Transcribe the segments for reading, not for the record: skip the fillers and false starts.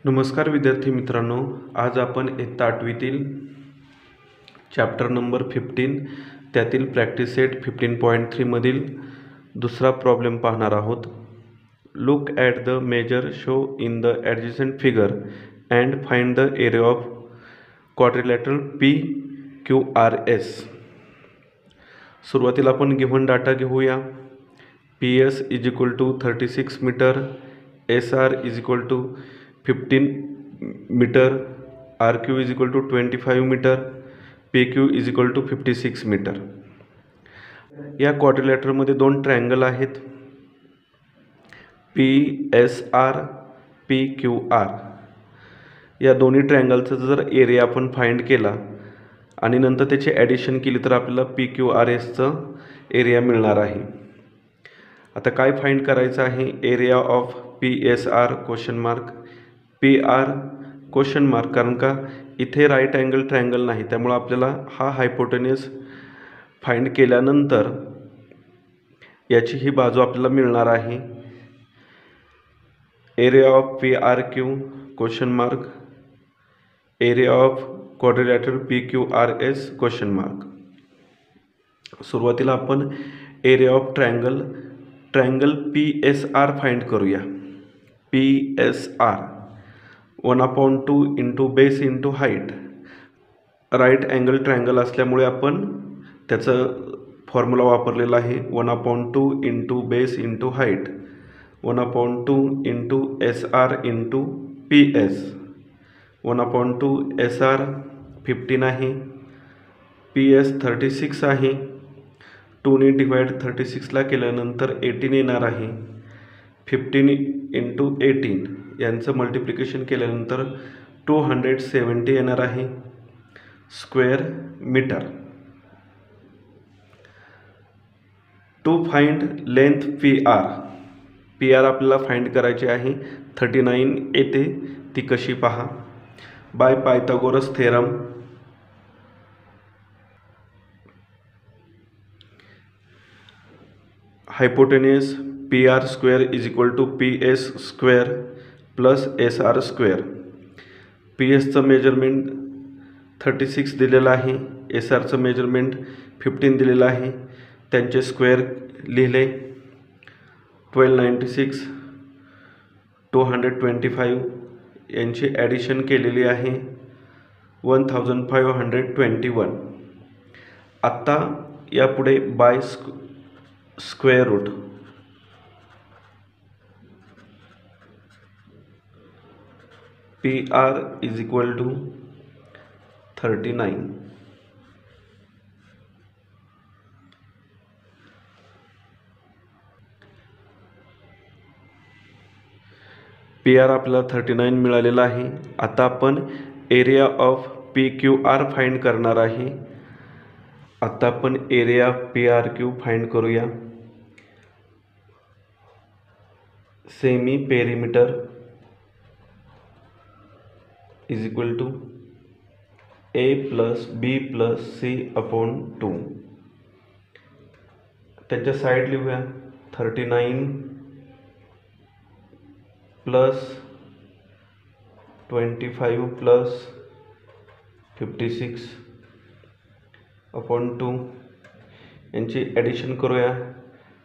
नमस्कार विद्यार्थी मित्रांनो, आज आपण इयत्ता 8वीतील चॅप्टर नंबर 15 त्यातील प्रॅक्टिस सेट 15.3 मधील दुसरा प्रॉब्लेम पाहणार आहोत. Look at the measure show in the adjacent figure and find the area of quadrilateral PQRS. सुरुवातीला आपण गिव्हन डाटा घेऊया. PS is equal to 36 metre, SR is equal to 15 metre, RQ is equal to 25 metre, PQ is equal to 56 metre. या क्वाड्रिलॅटरमध्ये दोन triangle आहेत, PSR, PQR. या दोन्ही ट्रायंगलचा जर एरिया आपण फाइंड केला आणि नंतर त्याची ॲडिशन केली तर आपल्याला PQRSचं एरिया मिळणार आहे. आता काय फाइंड करायचं आहे? Area of PSR question mark, PR question mark, कारण का इथे राईट अँगल ट्रायंगल नाही, त्यामुळे आपल्याला हा हायपोटेन्यूस फाइंड केल्यानंतर याची ही बाजू आपल्याला मिळणार आहे. Area of PRQ question mark, area of quadrilateral PQRS question mark. सुरुवातीला आपण area of triangle PSR find करूया. PSR 1/2 into base into height. Right angle triangle असल्यामुळे आपण त्याचं फॉर्म्युला वापरलेला आहे 1/2 into base into height, 1/2 into SR into PS. 1/2 SR 15 आहे, PS 36 आहे. 2ने डिवाइड 36ला केल्यानंतर 18 येणार आहे. 15 इंटू 18 यांचं मल्टिप्लिकेशन केल्यानंतर 270 येणार आहे square metre. To find length PR आपल्याला फाइंड करायची आहे. 39 येते, ती कशी पहा. By Pythagoras theorem hypotenuse PR square is equal to PS square plus SR square. PSचं मेजरमेंट 36 दिलेलं आहे, SRचं मेजरमेंट 15 दिलेलं आहे. त्यांचे स्क्वेअर लिहिले. 1296, 225 यांची ॲडिशन केलेली आहे 1521. आत्ता यापुढे by square root. PR is equal to 39. PR आपल्याला 39 मिळालेला आहे. आता आपण एरिया ऑफ PQR फाइंड करणार आहे. आता आपण एरिया PRQ फाइंड करूया. Semi perimeter is equal to A plus B plus C upon 2. त्याच्या साईड लिहूया. 39 प्लस 25 प्लस 56 अपॉन 2 यांची ॲडिशन करूया.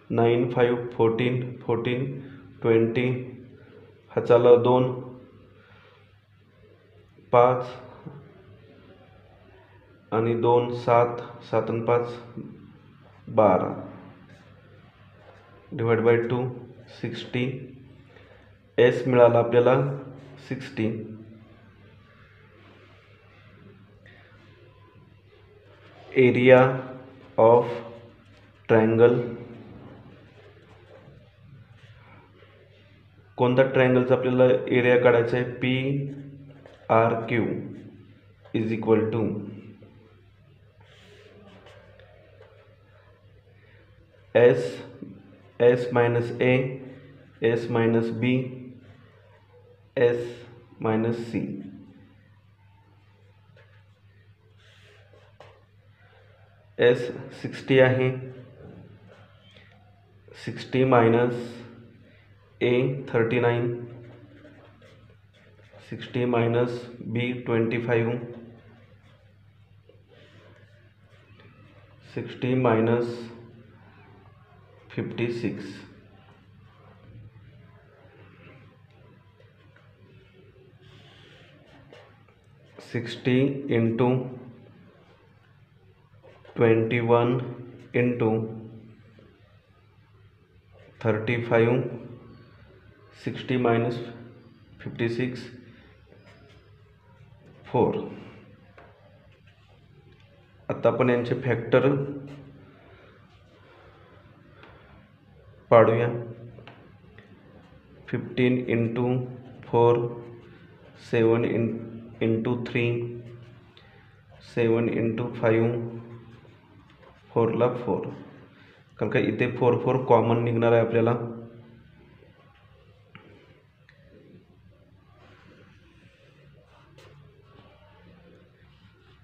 9 5 14 14 20 हाचाला 2 5 आणि 2 7 7 आणि 5 12 डिवाइड बाय 2 60. S मिळाला आपल्याला 60. एरिया ऑफ ट्रायंगल, कोणता ट्रायंगलचा आपल्याला एरिया काढायचा आहे? PRQ is equal to S minus A, S minus B, S minus C. S 60 आहे, 60 minus A 39, 60 minus B 25, 60 minus 56, 60 into 21 into 35, 60 minus 56, 4. आता आपण यांचे फॅक्टर पाडूया. 15 into 4, 7 into 3, 7 into 5, 4 ला 4, कारण का इथे 4 4 कॉमन निघणार आहे आपल्याला.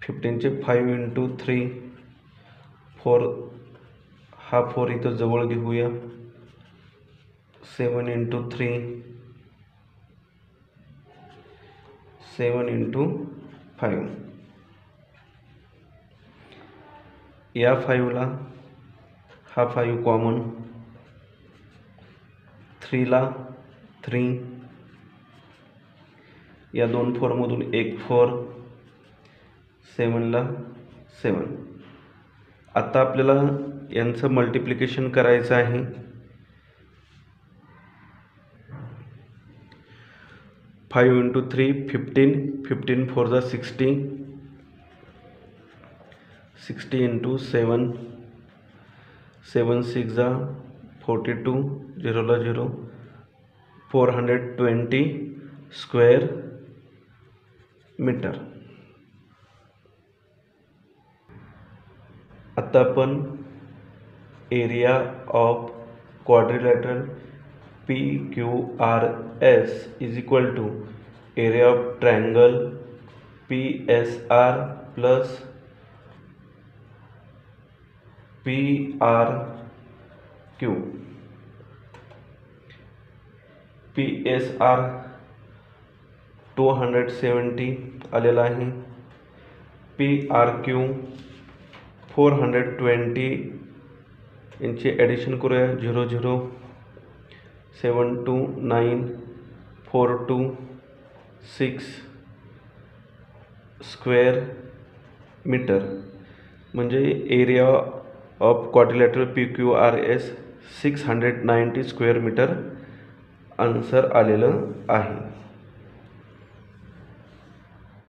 फिफ्टीनचे 5 into 3, 4, हा 4 इथं जवळ घेऊया. 7 into 3, 7 into 5. या 5 ला हा 5 कॉमन, 3 ला 3, या दोन 4 मधून एक 4, 7 ला 7. आता आपल्याला यांचं मल्टिप्लिकेशन करायचं आहे. 5 into 3, 15, 15 4 जा 60, 60 into 7, 7 6 जा 42, 0 ला 0, 420 स्क्वेअर मीटर. आता आपण area of quadrilateral PQRS is equal to area of triangle PSR plus PRQ. PSR 270 आलेला आहे. PRQ 420. यांची ॲडिशन करूया. 0 0 7 2 9 4 2 6 स्क्वेअर मीटर, म्हणजे area of quadrilateral PQRS 690 square metre answer आलेलं आहे.